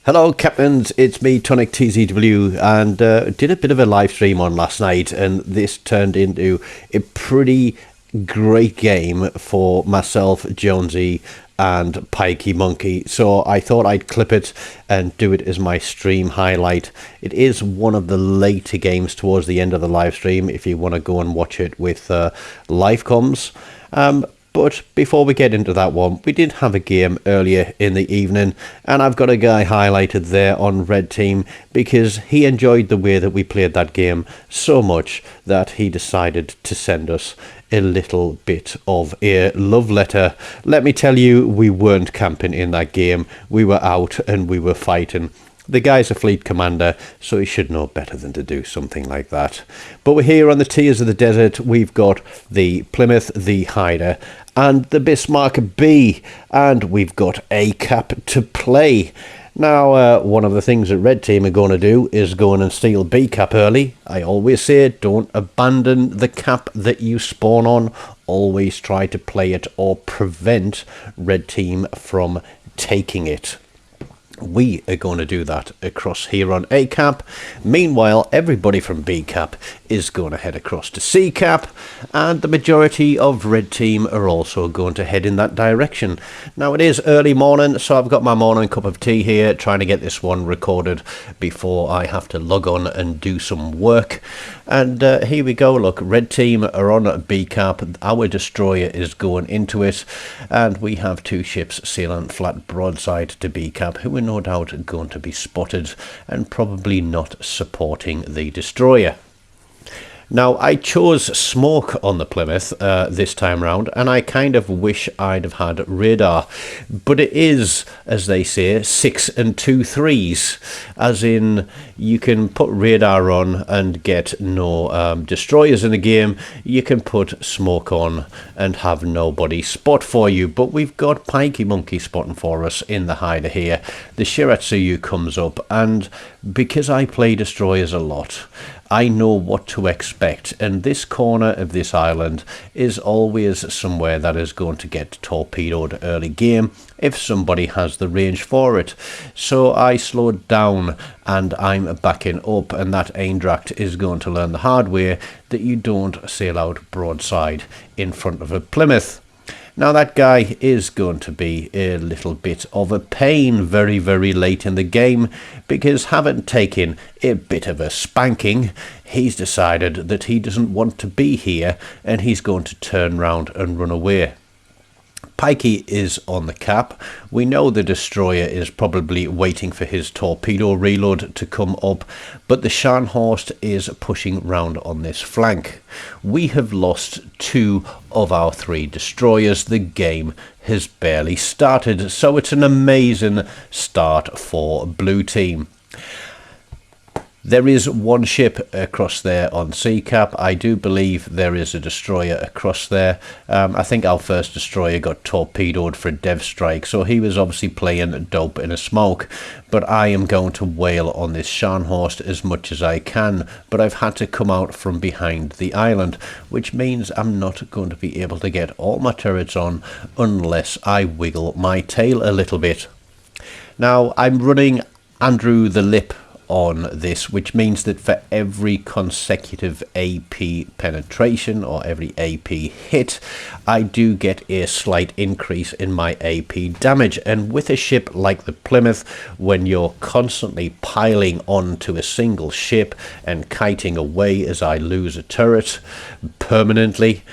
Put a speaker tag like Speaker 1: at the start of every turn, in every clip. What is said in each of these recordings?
Speaker 1: Hello Captains, it's me Tonic TZW, and did a bit of a live stream on last night, and this turned into a pretty great game for myself, Jonesy and Pikey Monkey. So I thought I'd clip it and do it as my stream highlight. It is one of the later games towards the end of the live stream if you want to go and watch it with live comms. But before we get into that one, we did have a game earlier in the evening, and I've got a guy highlighted there on Red Team because he enjoyed the way that we played that game so much that he decided to send us a little bit of a love letter. Let me tell you, we weren't camping in that game. We were out and we were fighting. The guy's a fleet commander, so he should know better than to do something like that. But we're here on the Tears of the Desert. We've got the Plymouth, the Hyder, and the Bismarck B, and we've got a cap to play. Now, one of the things that Red Team are going to do is go in and steal B cap early. I always say, don't abandon the cap that you spawn on. Always try to play it or prevent Red Team from taking it. We are going to do that across here on A cap. Meanwhile, everybody from B cap is going to head across to C cap, and the majority of Red Team are also going to head in that direction. Now, it is early morning, so I've got my morning cup of tea here, trying to get this one recorded before I have to log on and do some work. And here we go. Look, Red Team are on B cap. Our destroyer is going into it, and we have two ships sailing flat broadside to B cap, who are no doubt going to be spotted and probably not supporting the destroyer. Now, I chose smoke on the Plymouth this time round, and I kind of wish I'd have had radar. But it is, as they say, 6 and 2 threes, as in you can put radar on and get no destroyers in the game. You can put smoke on and have nobody spot for you. But we've got Pikey Monkey spotting for us in the Hyder here. The Shiratsuyu comes up, and because I play destroyers a lot, I know what to expect, and this corner of this island is always somewhere that is going to get torpedoed early game if somebody has the range for it. So I slowed down and I'm backing up, and that Eindracht is going to learn the hard way that you don't sail out broadside in front of a Plymouth. Now, that guy is going to be a little bit of a pain very, very late in the game, because having taken a bit of a spanking, he's decided that he doesn't want to be here and he's going to turn round and run away. Pikey is on the cap. We know the destroyer is probably waiting for his torpedo reload to come up, but the Scharnhorst is pushing round on this flank. We have lost 2 of our 3 destroyers. The game has barely started, so it's an amazing start for Blue Team. There is one ship across there on C cap. I do believe there is a destroyer across there. I think our first destroyer got torpedoed for a dev strike, so he was obviously playing dope in a smoke. But I am going to wail on this Scharnhorst as much as I can, but I've had to come out from behind the island, which means I'm not going to be able to get all my turrets on unless I wiggle my tail a little bit. Now, I'm running Andrew the Lip on this, which means that for every consecutive AP penetration or every AP hit, I do get a slight increase in my AP damage. And with a ship like the Plymouth, when you're constantly piling onto a single ship and kiting away as I lose a turret permanently,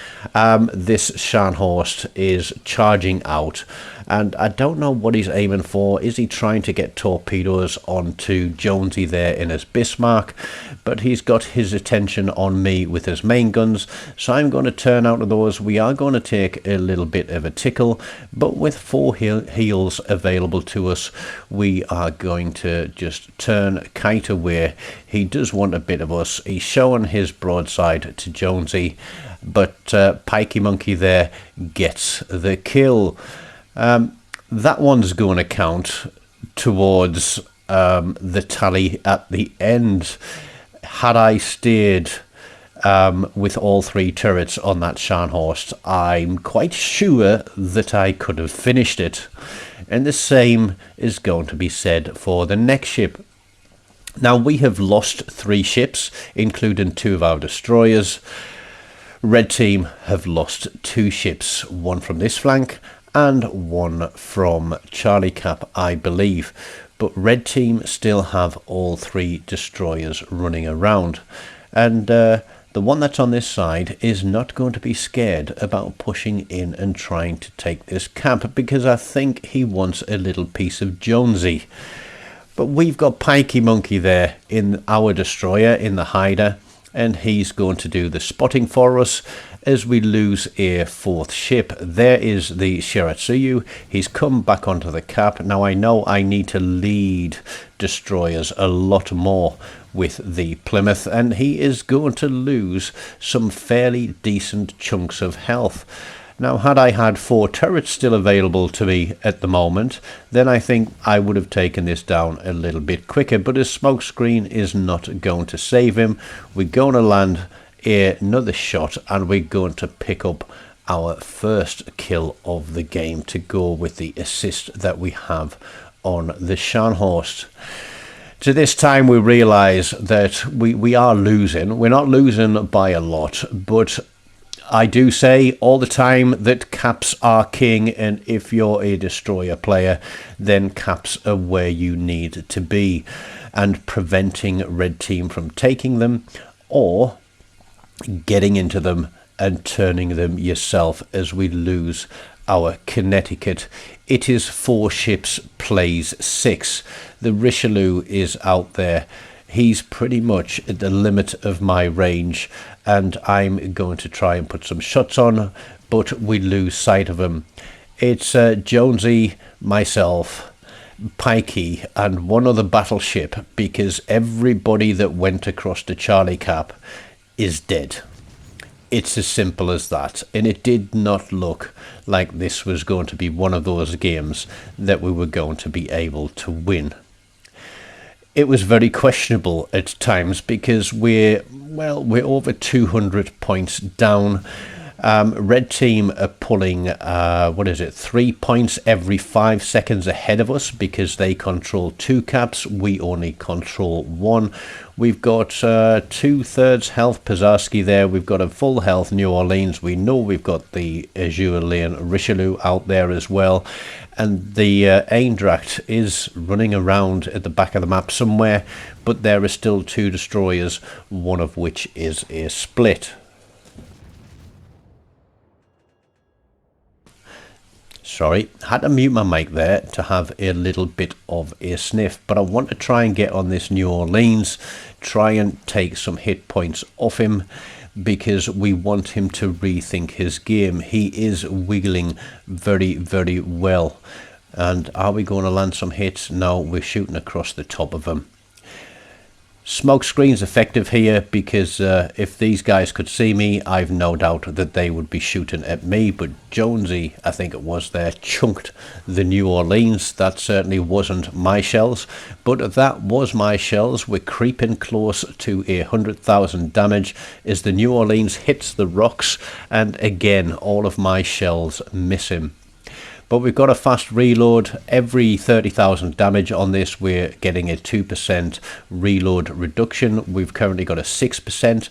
Speaker 1: this Scharnhorst is charging out. And I don't know what he's aiming for. Is he trying to get torpedoes onto Jonesy there in his Bismarck? But he's got his attention on me with his main guns, so I'm going to turn out of those. We are going to take a little bit of a tickle, but with 4 heals available to us, we are going to just turn kite away. He does want a bit of us. He's showing his broadside to Jonesy, but Pikey Monkey there gets the kill. That one's going to count towards the tally at the end. Had I stayed with all 3 turrets on that Scharnhorst, I'm quite sure that I could have finished it. And the same is going to be said for the next ship. Now, we have lost 3 ships, including 2 of our destroyers. Red team have lost 2 ships, 1 from this flank and 1 from Charlie Cap, I believe. But red team still have all 3 destroyers running around. And the one that's on this side is not going to be scared about pushing in and trying to take this cap, because I think he wants a little piece of Jonesy. But we've got Pikey Monkey there in our destroyer, in the hider, and he's going to do the spotting for us as we lose a 4th ship. There is the Shiratsuyu. He's come back onto the cap. Now, I know I need to lead destroyers a lot more with the Plymouth, and he is going to lose some fairly decent chunks of health. Now, had I had 4 turrets still available to me at the moment, then I think I would have taken this down a little bit quicker. But his smoke screen is not going to save him. We're going to land another shot, and we're going to pick up our first kill of the game to go with the assist that we have on the Scharnhorst. To this time, we realise that we are losing. We're not losing by a lot, but I do say all the time that caps are king, and if you're a destroyer player, then caps are where you need to be, and preventing red team from taking them or getting into them and turning them yourself as we lose our Connecticut. It is 4 ships plays 6. The Richelieu is out there. He's pretty much at the limit of my range, and I'm going to try and put some shots on, but we lose sight of him. It's Jonesy, myself, Pikey, and 1 other battleship, because everybody that went across to Charlie Cap is dead. It's as simple as that, and it did not look like this was going to be one of those games that we were going to be able to win. It was very questionable at times, because we're over 200 points down. Red team are pulling 3 points every 5 seconds ahead of us, because they control 2 caps, we only control 1. We've got 2/3 health Pizarski there. We've got a full health New Orleans. We know we've got the Azure Lane Richelieu out there as well. And the Eindracht is running around at the back of the map somewhere, but there are still 2 destroyers, one of which is a split. Sorry, had to mute my mic there to have a little bit of a sniff, but I want to try and get on this New Orleans, try and take some hit points off him, because we want him to rethink his game. He is wiggling very, very well. And are we going to land some hits? No, we're shooting across the top of him. Smoke screen's effective here, because if these guys could see me, I've no doubt that they would be shooting at me. But Jonesy, I think it was there, chunked the New Orleans. That certainly wasn't my shells, but that was my shells. We're creeping close to 100,000 damage as the New Orleans hits the rocks, and again all of my shells miss him. But we've got a fast reload. Every 30,000 damage on this, we're getting a 2% reload reduction. We've currently got a 6%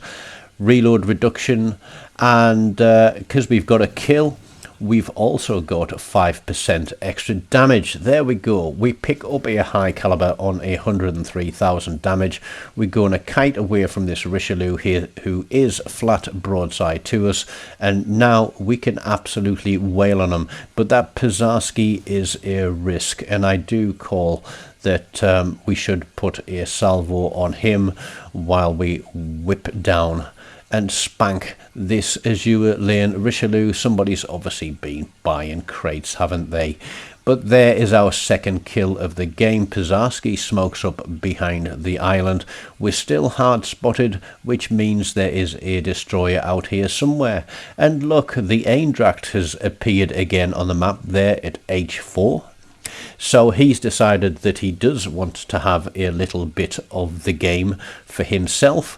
Speaker 1: reload reduction, and because we've got a kill, we've also got 5% extra damage. There we go. We pick up a high caliber on 103,000 damage. We're going to kite away from this Richelieu here, who is flat broadside to us, and now we can absolutely wail on him. But that Pizarski is a risk, and I do call that we should put a salvo on him while we whip down and spank this Azure Lane Richelieu. Somebody's obviously been buying crates, haven't they? But there is our second kill of the game. Pizarski smokes up behind the island. We're still hard spotted, which means there is a destroyer out here somewhere. And look, the Eindracht has appeared again on the map there at H4. So he's decided that he does want to have a little bit of the game for himself.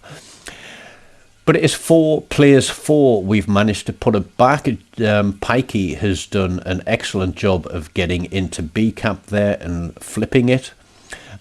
Speaker 1: But it is 4 players 4. We've managed to put it back. Pikey has done an excellent job of getting into B cap there and flipping it.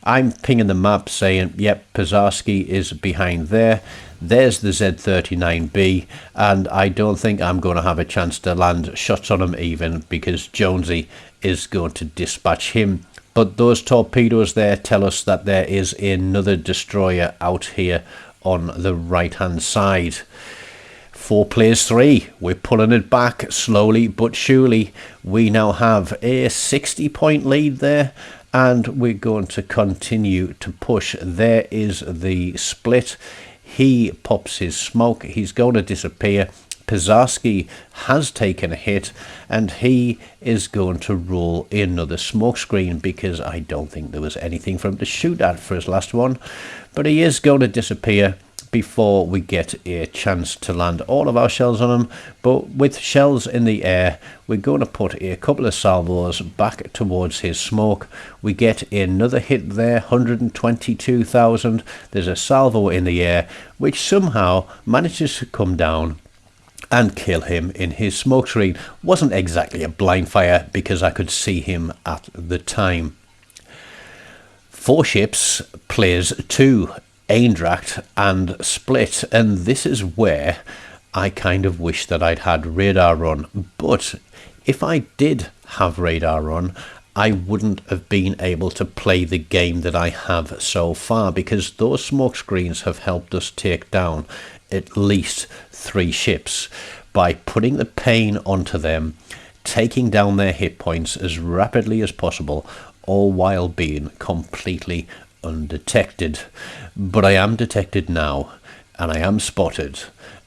Speaker 1: I'm pinging the map saying, yep, Pazarski is behind there. There's the Z39B, and I don't think I'm going to have a chance to land shots on him even, because Jonesy is going to dispatch him. But those torpedoes there tell us that there is another destroyer out here on the right hand side. 4 players 3. We're pulling it back slowly but surely. We now have a 60-point lead there, and we're going to continue to push. There is the split. He pops his smoke. He's going to disappear. Pazarski has taken a hit, and he is going to roll another smoke screen, because I don't think there was anything for him to shoot at for his last one. But he is going to disappear before we get a chance to land all of our shells on him. But with shells in the air, we're going to put a couple of salvos back towards his smoke. We get another hit there, 122,000. There's a salvo in the air which somehow manages to come down and kill him in his smoke screen. Wasn't exactly a blind fire, because I could see him at the time. 4 ships, players 2, Eindracht and Split, and this is where I kind of wish that I'd had radar on. But if I did have radar on, I wouldn't have been able to play the game that I have so far, because those smoke screens have helped us take down at least 3 ships by putting the pain onto them, taking down their hit points as rapidly as possible, all while being completely undetected. But I am detected now, and I am spotted,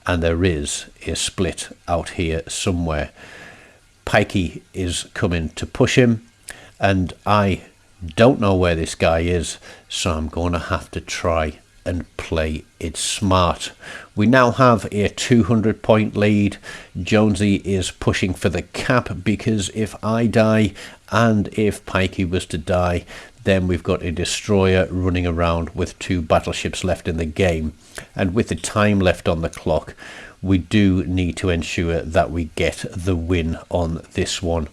Speaker 1: and there is a split out here somewhere. Pikey is coming to push him, and I don't know where this guy is, so I'm going to have to try and play it smart. We now have a 200-point lead. Jonesy is pushing for the cap, because if I die and if Pikey was to die, then we've got a destroyer running around with 2 battleships left in the game. And with the time left on the clock, we do need to ensure that we get the win on this one.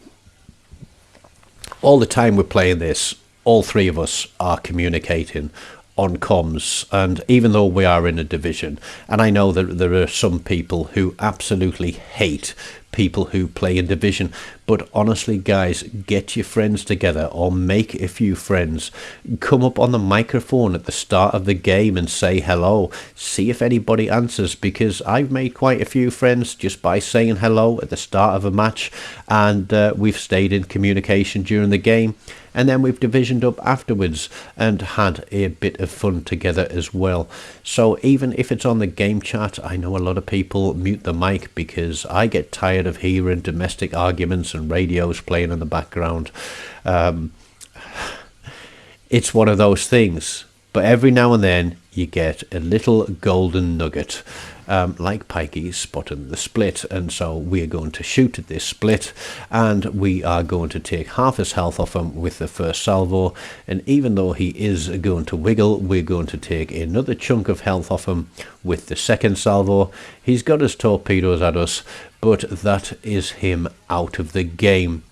Speaker 1: All the time we're playing this, all 3 of us are communicating on comms, and even though we are in a division, and I know that there are some people who absolutely hate people who play in division, but honestly guys, get your friends together or make a few friends, come up on the microphone at the start of the game and say hello, see if anybody answers, because I've made quite a few friends just by saying hello at the start of a match, and we've stayed in communication during the game, and then we've divisioned up afterwards and had a bit of fun together as well. So even if it's on the game chat, I know a lot of people mute the mic because I get tired of hearing domestic arguments and radios playing in the background. It's one of those things, but every now and then you get a little golden nugget, like Pikey spotting the split, and so we're going to shoot at this split, and we are going to take half his health off him with the first salvo, and even though he is going to wiggle, we're going to take another chunk of health off him with the second salvo. He's got his torpedoes at us, but that is him out of the game.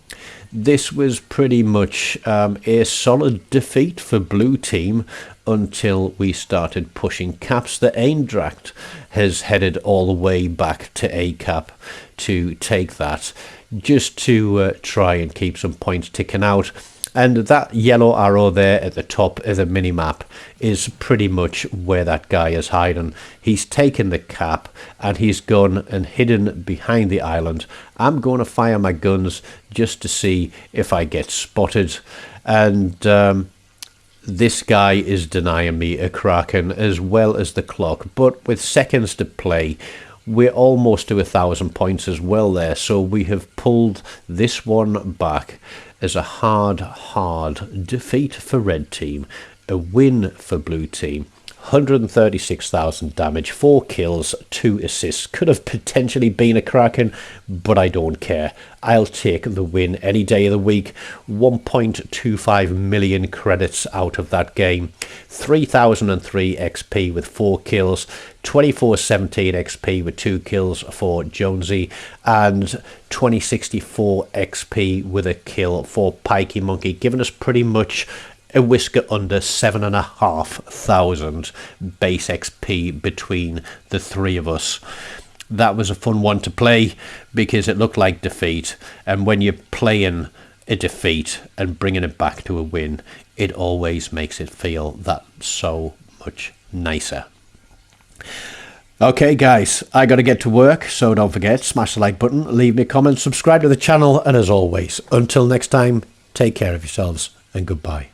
Speaker 1: This was pretty much a solid defeat for blue team until we started pushing caps. The Eindracht has headed all the way back to A cap to take that, just to try and keep some points ticking out. And that yellow arrow there at the top of the mini-map is pretty much where that guy is hiding. He's taken the cap and he's gone and hidden behind the island. I'm going to fire my guns just to see if I get spotted. And this guy is denying me a Kraken as well as the clock. But with seconds to play, we're almost to 1,000 points as well there. So we have pulled this one back as a hard defeat for red team, a win for blue team. 136,000 damage, 4 kills, 2 assists. Could have potentially been a Kraken, but I don't care. I'll take the win any day of the week. 1.25 million credits out of that game. 3003 XP with 4 kills. 2417 XP with 2 kills for Jonesy. And 2064 XP with a kill for Pikey Monkey, giving us pretty much a whisker under 7,500 base XP between the three of us. That was a fun one to play because it looked like defeat, and when you're playing a defeat and bringing it back to a win, it always makes it feel that so much nicer. Okay guys, I gotta get to work, so don't forget, smash the like button, leave me a comment, subscribe to the channel, and as always, until next time, take care of yourselves and goodbye.